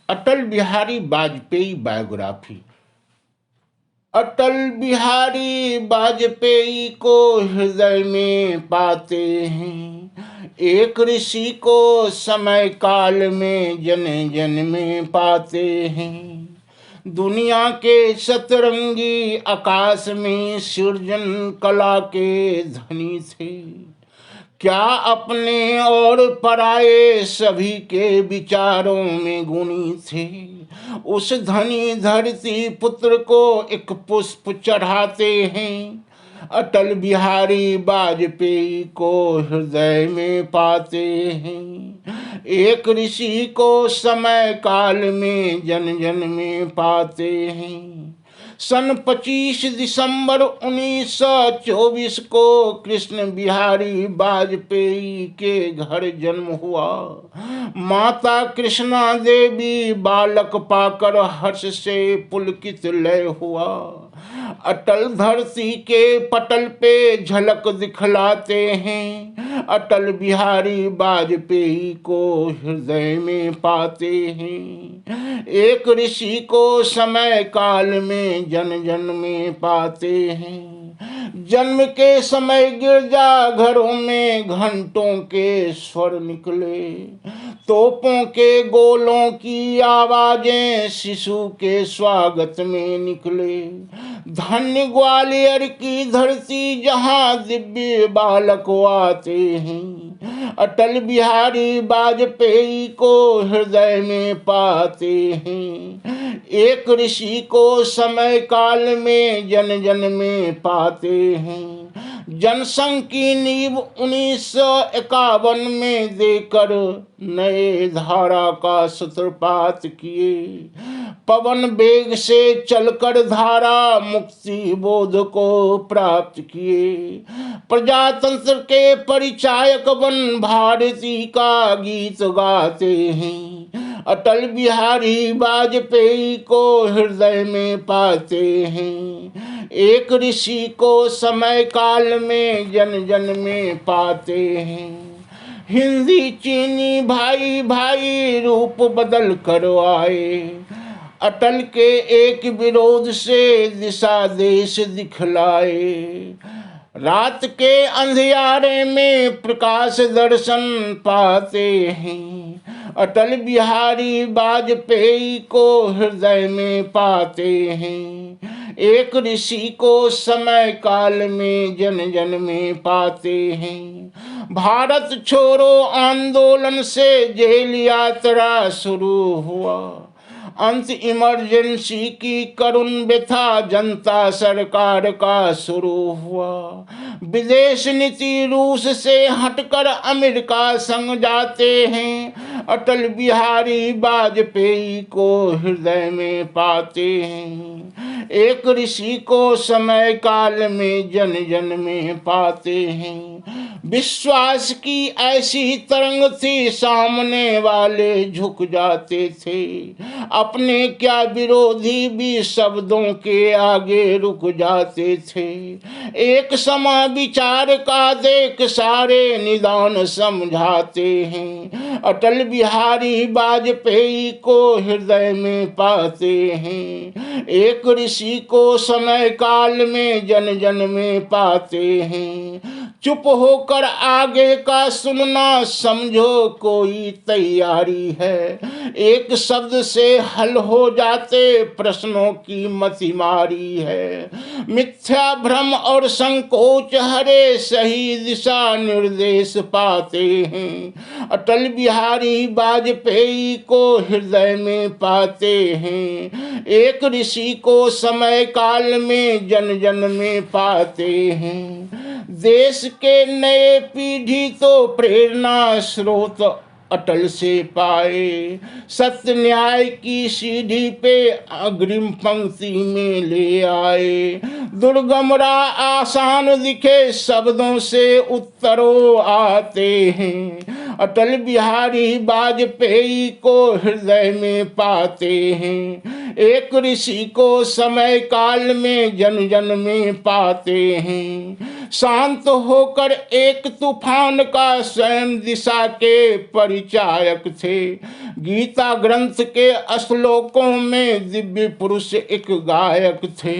Atal Bihari Vajpayee biography. Atal Bihari Vajpayee को हृदय में पाते हैं, एक ऋषि को समय काल में जन जन में पाते हैं। दुनिया के सतरंगी आकाश में सृजन कला के धनी थे, क्या अपने और पराये सभी के विचारों में गुणी थे। उस धनी धरती पुत्र को एक पुष्प चढ़ाते हैं, अटल बिहारी वाजपेयी को हृदय में पाते हैं। एक ऋषि को समय काल में जन जन में पाते हैं। सन 25 दिसंबर 1924 को कृष्ण बिहारी वाजपेयी के घर जन्म हुआ। माता कृष्णा देवी बालक पाकर हर्ष से पुलकित लय हुआ। अटल धरती के पटल पे झलक दिखलाते हैं, अटल बिहारी वाजपेयी को हृदय में पाते हैं। एक ऋषि को समय काल में जन जन में पाते हैं। जन्म के समय गिरजा घरों में घंटों के स्वर निकले, तोपों के गोलों की आवाजें शिशु के स्वागत में निकले। धन्य ग्वालियर की धरती जहाँ दिव्य बालक आते हैं, अटल बिहारी वाजपेयी को हृदय में पाते हैं। एक ऋषि को समय काल में जन जन में पाते हैं। जनसंघ की नींव 1951 में देकर नए धारा का सूत्रपात किए। पवन वेग से चलकर धारा मुक्ति बोध को प्राप्त किए। प्रजातंत्र के परिचायक बन भारती का गीत गाते हैं, अटल बिहारी वाजपेयी को हृदय में पाते हैं। एक ऋषि को समय काल में जन जन में पाते हैं। हिंदी चीनी भाई भाई रूप बदल कर आए, अटल के एक विरोध से दिशा देश दिखलाए। रात के अंधियारे में प्रकाश दर्शन पाते हैं, अटल बिहारी वाजपेयी को हृदय में पाते हैं। एक ऋषि को समय काल में जन जन में पाते हैं। भारत छोड़ो आंदोलन से जेल यात्रा शुरू हुआ, अंत इमरजेंसी की करुण व्यथा जनता सरकार का शुरू हुआ। विदेश नीति रूस से हटकर अमेरिका संग जाते हैं, अटल बिहारी वाजपेयी को हृदय में पाते हैं। एक ऋषि को समय काल में जन जन में पाते हैं। विश्वास की ऐसी तरंग थी, सामने वाले झुक जाते थे। अपने क्या विरोधी भी शब्दों के आगे रुक जाते थे। एक समा विचार का देख सारे निदान समझाते हैं, अटल बिहारी वाजपेयी को हृदय में पाते हैं। एक ऋषि को समय काल में जन जन में पाते हैं। चुप होकर आगे का सुनना, समझो कोई तैयारी है। एक शब्द से हल हो जाते प्रश्नों की मतिमारी है। मिथ्या भ्रम और संकोच हरे सही दिशा निर्देश पाते हैं, अटल बिहारी वाजपेयी को हृदय में पाते हैं। एक ऋषि को समय काल में जन जन में पाते हैं। देश के नए पीढ़ी तो प्रेरणा स्रोत अटल से पाए। सत्य न्याय की सीढ़ी पे अग्रिम पंक्ति में ले आए। दुर्गम राह आसान दिखे शब्दों से उत्तरों आते हैं, अटल बिहारी वाजपेयी को हृदय में पाते हैं। एक ऋषि को समय काल में जन जन में पाते हैं। शांत होकर एक तूफान का स्वयं दिशा के परिचायक थे। गीता ग्रंथ के श्लोकों में दिव्य पुरुष एक गायक थे।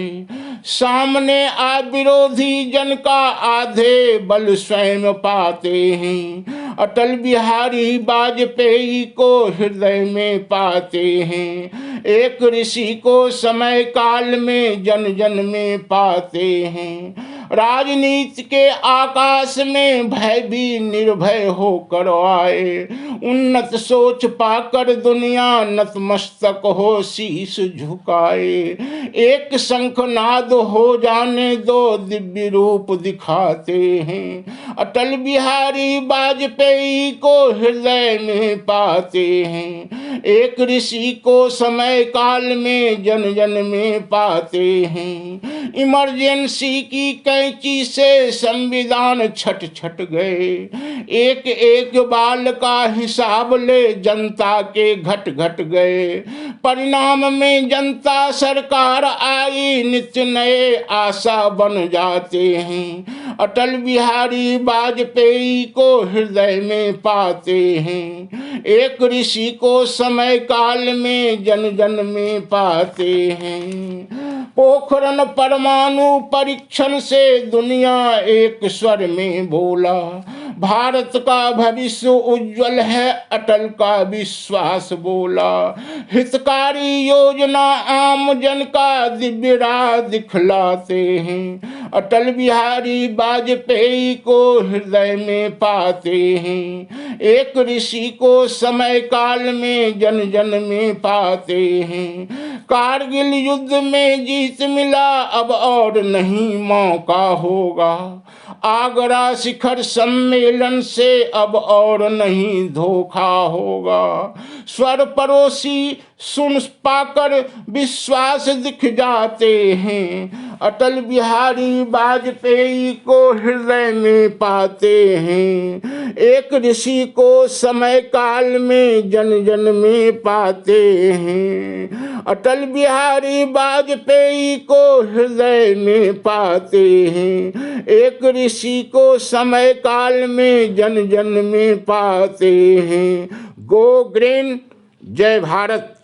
सामने आ विरोधी जन का आधे बल स्वयं पाते हैं। अटल बिहारी वाजपेयी को हृदय में पाते हैं। एक ऋषि को समय काल में जन जन में पाते हैं। राजनीति के आकाश में भय भी निर्भय होकर आए। उन्नत सोच पाकर दुनिया नतमस्तक हो शीश झुकाए। एक शंखनाद हो जाने दो दिव्य रूप दिखाते हैं। अटल बिहारी वाजपेयी को हृदय में पाते हैं। एक ऋषि को समय काल में जन जन में पाते हैं। इमरजेंसी की कैंची से संविधान छट छट गए। एक एक बाल का हिसाब ले जनता के घट घट गए। परिणाम में जनता सरकार आई, नित्य नए आशा बन जाते हैं। अटल बिहारी वाजपेयी को हृदय में पाते हैं। एक ऋषि को समय काल में जन जन में पाते हैं। पोखरण परमाणु परीक्षण से दुनिया एक स्वर में बोला, भारत का भविष्य उज्जवल है, अटल का विश्वास बोला। हितकारी योजना आम जन का दिव्य राह दिखलाते हैं। अटल बिहारी वाजपेयी को हृदय में पाते हैं। एक ऋषि को समय काल में जन जन में पाते हैं। कारगिल युद्ध में जीत मिला, अब और नहीं मौका होगा। आगरा शिखर सम्मेलन से अब और नहीं धोखा होगा। स्वर पड़ोसी सुन पाकर विश्वास दिख जाते हैं। अटल बिहारी वाजपेयी को हृदय में पाते हैं। एक ऋषि को समय काल में जन जन में पाते हैं। अटल बिहारी वाजपेयी को हृदय में पाते हैं। एक ऋषि को समय काल में जन जन में पाते हैं। गो ग्रीन, जय भारत।